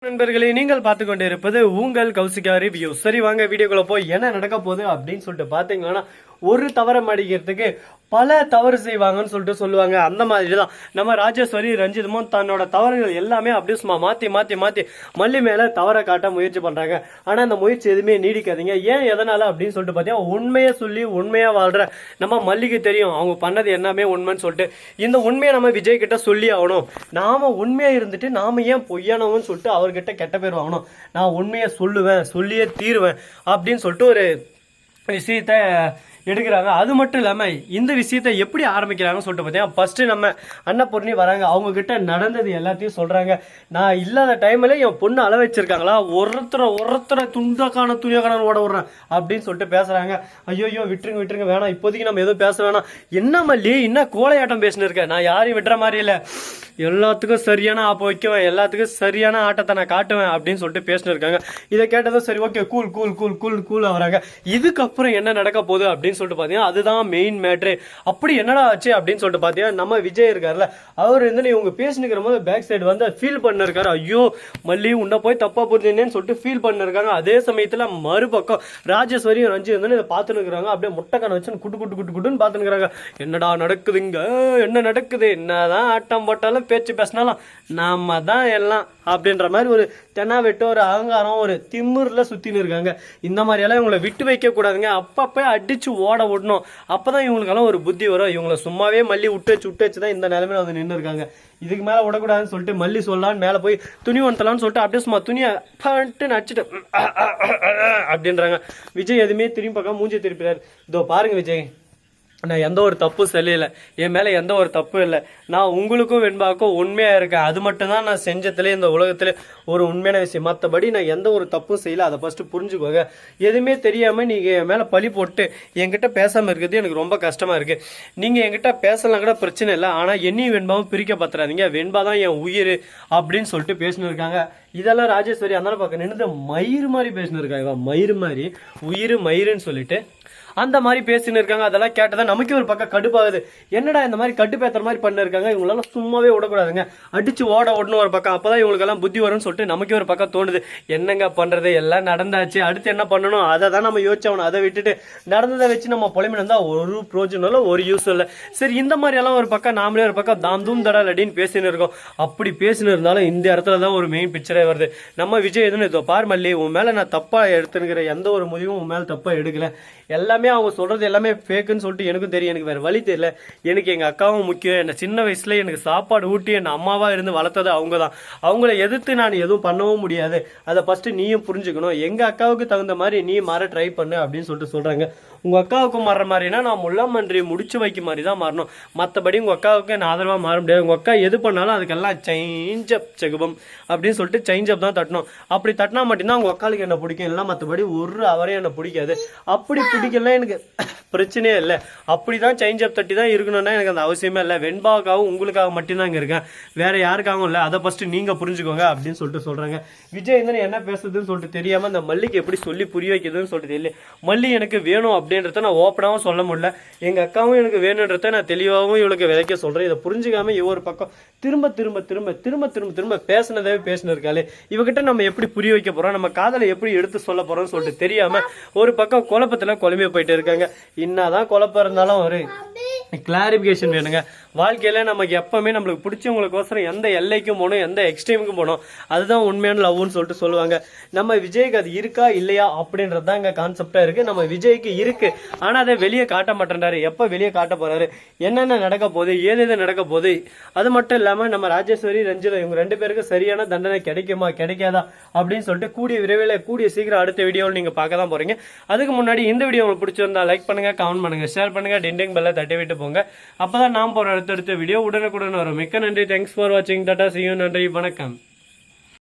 நண்பர்களே, நீங்கள் பார்த்து கொண்டு இருப்பது உங்கள் கௌசிகா ரிவ்யூ. சரி, வாங்க வீடியோக்குள்ள போய் என்ன நடக்க போகுது அப்படின்னு சொல்லிட்டு பாத்தீங்கன்னா, ஒரு தவறை மடிக்கிறதுக்கு பல தவறு செய்வாங்கன்னு சொல்லிட்டு சொல்லுவாங்க. அந்த மாதிரி தான் நம்ம ராஜேஸ்வரி ரஞ்சிதமும் தன்னோட தவறுகள் எல்லாமே அப்படியே சும்மா மாத்தி மாத்தி மாத்தி மல்லி மேல தவறை காட்ட முயற்சி பண்றாங்க. ஆனா அந்த முயற்சி எதுவுமே நீடிக்காதீங்க. ஏன் எதனால அப்படின்னு சொல்லிட்டு பாத்தீங்கன்னா, உண்மையை சொல்லி உண்மையா வாழ்ற நம்ம மல்லிக்கு தெரியும் அவங்க பண்ணது எல்லாமே உண்மைன்னு சொல்லிட்டு. இந்த உண்மையை நம்ம விஜய் கிட்ட சொல்லி ஆகணும். நாம உண்மையா இருந்துட்டு நாம ஏன் பொய்யானவன்னு சொல்லிட்டு அவர்கிட்ட கெட்ட பேர் வாங்கணும். நான் உண்மையை சொல்லுவேன், சொல்லியே தீருவேன் அப்படின்னு சொல்லிட்டு ஒரு விஷயத்த எடுக்கிறாங்க. அது மட்டும் இல்லாம இந்த விஷயத்தை எப்படி ஆரம்பிக்கிறாங்கன்னு சொல்லிட்டு பார்த்தீங்கன்னா, ஃபர்ஸ்ட் நம்ம அன்னபூர்ணி வராங்க. அவங்க கிட்ட நடந்தது எல்லாத்தையும் சொல்றாங்க. நான் இல்லாத டைம்ல என் பொண்ணு அள வச்சிருக்காங்களா, ஒருத்தரை துண்டக்கான துணியக்கான ஓட விடுறேன் அப்படின்னு சொல்லிட்டு பேசுறாங்க. ஐயோ விட்டுருங்க விட்டுருங்க, வேணாம், இப்போதைக்கு நம்ம எதுவும் பேச வேணாம். என்ன மல்லி இன்னும் கோழையாட்டம் பேசினு இருக்க? நான் யாரையும் விட்டுற மாதிரி இல்லை, எல்லாத்துக்கும் சரியான ஆப்ப வைக்குவேன், எல்லாத்துக்கும் சரியான ஆட்டத்தை நான் காட்டுவேன் அப்படின்னு சொல்லிட்டு பேசினு இருக்காங்க. இதை கேட்டதும் சரி, okay, cool cool cool cool cool வராங்க. இதுக்கப்புறம் என்ன நடக்க போகுது அப்படின்னு சொல்லிட்டு பாத்தீங்கன்னா, அதுதான் மெயின் மேட்ரு. அப்படி என்னடா ஆச்சு அப்படின்னு சொல்லிட்டு பாத்தீங்கன்னா, நம்ம விஜய் இருக்காருல்ல, அவர் வந்து இவங்க பேசினுக்கிற போது பேக் சைடு வந்து ஃபீல் பண்ணிருக்காரு. ஐயோ மல்லி உன்னை போய் தப்பா புரிஞ்சுன்னு சொல்லிட்டு ஃபீல் பண்ணிருக்காங்க. அதே சமயத்துல மறுபக்கம் ராஜேஸ்வரியும் ரஞ்சி வந்து இதை பார்த்துன்னு இருக்கிறாங்க. அப்படியே முட்டைக்கான வச்சு குட்டு குட்டு குட்டு குட்டுன்னு பார்த்துன்னு, என்னடா நடக்குதுங்க, என்ன நடக்குது, என்னதான் ஆட்டம் போட்டாலும் பேச்சு பேசினாலும் நாம தான் எல்லாம் அப்படின்ற மாதிரி ஒரு தென்னா வெட்டு, ஒரு அகங்காரம், ஒரு திமிர்ல சுத்தின்னு இருக்காங்க. இந்த மாதிரி எல்லாம் இவங்களை விட்டு வைக்க கூடாதுங்க. அப்பப்ப அடிச்சு ஓட விடணும். அப்பதான் இவங்களுக்கெல்லாம் ஒரு புத்தி வரும். இவங்களை சும்மாவே மல்லி விட்டு வச்சுதான் இந்த நிலைமையில வந்து நின்று இருக்காங்க. இதுக்கு மேல விடக்கூடாதுன்னு சொல்லிட்டு மல்லி சொல்லலான்னு மேல போய் துணி ஒன்றலான்னு சொல்லிட்டு அப்படியே சும்மா துணியை நடிச்சுட்டு அப்படின்றாங்க. விஜய் எதுவுமே திரும்பி பார்க்க மூஞ்சி திருப்பிறாரு. இதோ பாருங்க விஜய், நான் எந்த ஒரு தப்பும் சொல்லல, என் மேல எந்த ஒரு தப்பும் இல்லை. நான் உங்களுக்கும் வெண்பாவுக்கும் உண்மையா இருக்கேன். அது மட்டும் தான் நான் செஞ்சதுல இந்த உலகத்துல ஒரு உண்மையான விஷயம். மற்றபடி நான் எந்த ஒரு தப்பும் செய்யல. அதை ஃபர்ஸ்ட் புரிஞ்சுக்கோங்க. எதுவுமே தெரியாம நீங்க என் மேல பழி போட்டு என்கிட்ட பேசாம இருக்கிறது எனக்கு ரொம்ப கஷ்டமா இருக்கு. நீங்க என்கிட்ட பேசலாம் கூட பிரச்சனை இல்லை, ஆனா என்னையும் வெண்பாவும் பிரிக்க பத்துறாதீங்க. வெண்பா தான் என் உயிர் அப்படின்னு சொல்லிட்டு பேசினு இருக்காங்க. இதெல்லாம் ராஜேஸ்வரி அந்த பக்கம் நின்று மயிறு மாதிரி பேசினு இருக்காங்க. மயிறு மாதிரி உயிர் மயிருன்னு சொல்லிட்டு அந்த மாதிரி பேசின்னு இருக்காங்க. அதெல்லாம் கேட்டதான் நமக்கு ஒரு பக்கம் கடுப்பாகுது. என்னடா இந்த மாதிரி கடுப்பேற்ற மாதிரி பண்ண இருக்காங்க, இவங்களெல்லாம் சும்மாவே விடக்கூடாதுங்க, அடிச்சு ஓடணும் ஒரு பக்கம், அப்பதான் இவங்களுக்கெல்லாம் புத்தி வரும்னு சொல்லிட்டு நமக்கு ஒரு பக்கம் தோணுது. என்னங்க பண்றது, எல்லாம் நடந்தாச்சு, அடுத்து என்ன பண்ணணும் அதை தான் நம்ம யோசிச்சோம். அதை விட்டுட்டு நடந்ததை வச்சு நம்ம புலம்பினா இருந்தா ஒரு பிரோஜனம் இல்லை, ஒரு யூஸ் இல்லை. சரி, இந்த மாதிரி எல்லாம் ஒரு பக்கம் நாமளே ஒரு பக்கம் தாம் தூம் தடால் அப்படின்னு பேசின்னு இருக்கோம். அப்படி பேசின்னு இருந்தாலும் இந்த இடத்துல தான் ஒரு மெயின் பிக்சரே வருது. நம்ம விஜய் எதுன்னு இதோ பார் மல்லி, உன் மேல நான் தப்பா எடுத்துக்கிற எந்த ஒரு முடிவும் உன் மேல தப்பா எடுக்கல. எல்லாமே அவங்க சொல்றது எல்லாமே ஃபேக்குன்னு சொல்லிட்டு எனக்கும் தெரியும். எனக்கு வேற வழி தெரியல. எனக்கு எங்க அக்காவும் முக்கியம். என்ன சின்ன வயசுல எனக்கு சாப்பாடு ஊட்டி என் அம்மாவா இருந்து வளர்த்தது அவங்க தான். அவங்கள எதிர்த்து நான் எதுவும் பண்ணவும் முடியாது. அதை ஃபர்ஸ்ட் நீயும் புரிஞ்சுக்கணும். எங்க அக்காவுக்கு தகுந்த மாதிரி நீ மாற ட்ரை பண்ணு அப்படின்னு சொல்லிட்டு சொல்றாங்க. உங்க அக்காவுக்கு மாற மாதிரினா நான் முள்ளமன்றி முடிச்சு வைக்க மாதிரி தான் மாறணும். மற்றபடி உங்க அக்காவுக்கு நான் ஆதரவா மாற முடியாது. உங்க அக்கா எது பண்ணாலும் அதுக்கெல்லாம் சேஞ்ச் அப் செகுபம் அப்படின்னு சொல்லிட்டு சேஞ்ச் அப் தான் தட்டணும். அப்படி தட்டினா மட்டும்தான் உங்க அக்காளுக்கு என்ன பிடிக்கும். எல்லாம் மற்றபடி ஒரு அவரையும் என்ன பிடிக்காது. அப்படி பிடிக்கல எனக்கு பிரச்சனையே இல்லை. அப்படிதான் சேஞ்ச் அப் தட்டி தான் இருக்கணும்னா எனக்கு அந்த அவசியமே இல்லை. வெண்பாவுக்காகவும் உங்களுக்காக மட்டும்தான் இங்கே இருக்கேன், வேற யாருக்காகவும் இல்லை. அதை ஃபர்ஸ்ட் நீங்க புரிஞ்சுக்கோங்க அப்படின்னு சொல்லிட்டு சொல்றாங்க. விஜய் என்ன பேசுறதுன்னு சொல்லிட்டு தெரியாம அந்த மல்லிக்கு எப்படி சொல்லி புரிய வைக்கிறதுன்னு சொல்லிட்டு தெரியல. மல்லி எனக்கு வேணும் அப்படின்றத நான் ஓப்பனாகவும் சொல்ல முடியல. எங்க அக்காவும் எனக்கு வேணுன்றத நான் தெளிவாகவும் இவளுக்கு விதைக்க சொல்றேன். இதை புரிஞ்சுக்காம இவ்வொரு பக்கம் திரும்ப திரும்ப திரும்ப திரும்ப திரும்ப திரும்ப பேசினதே பேசினு இருக்காளே, இவகிட்ட நம்ம எப்படி புரிய வைக்க போறோம், நம்ம காதலை எப்படி எடுத்து சொல்ல போறோம்னு சொல்லிட்டு தெரியாம ஒரு பக்கம் குழப்பத்துல குழம்பி போயிட்டு இருக்காங்க. என்னதான் குழப்பம் இருந்தாலும் ஒரு கிளாரிபிகேஷன் வேணுங்க. வாழ்க்கையில நமக்கு எப்பவுமே நம்மளுக்கு பிடிச்சவங்களுக்கோசரம் எந்த எல்லைக்கும் போகணும், எந்த எக்ஸ்ட்ரீமுக்கும் போகணும். அதுதான் உண்மையான லவ்னு சொல்லிட்டு சொல்லுவாங்க. நம்ம விஜய்க்கு அது இருக்கா இல்லையா அப்படின்றது தான் இங்க கான்செப்டா இருக்கு. நம்ம விஜய்க்கு இருக்கு, ஆனா அதை வெளியே காட்ட மாட்டேன்றாரு. எப்ப வெளியே காட்ட போறாரு, என்னென்ன நடக்க போகுது, ஏதேது நடக்க போகுது. அது மட்டும் இல்லாம நம்ம ராஜேஸ்வரி ரஞ்சிதா இவங்க ரெண்டு பேருக்கு சரியான தண்டனை கிடைக்குமா கிடைக்காதா அப்படின்னு சொல்லிட்டு கூடிய விரைவில் கூடிய சீக்கிரம் அடுத்த வீடியோவில் நீங்க பார்க்க தான் போறீங்க. அதுக்கு முன்னாடி இந்த வீடியோ உங்களுக்கு பிடிச்சிருந்தா லைக் பண்ணுங்க, கமெண்ட் பண்ணுங்க, ஷேர் பண்ணுங்க, டிண்டிங் பெல்ல தட்டி விட்டு போங்க. அப்பதான் நாம் போற அடுத்தடுத்த வீடியோ உடனுக்குடன் வரும். மிக்க நன்றி. தேங்க்ஸ் ஃபார் வாட்சிங். Tata, see you. நன்றி, வணக்கம்.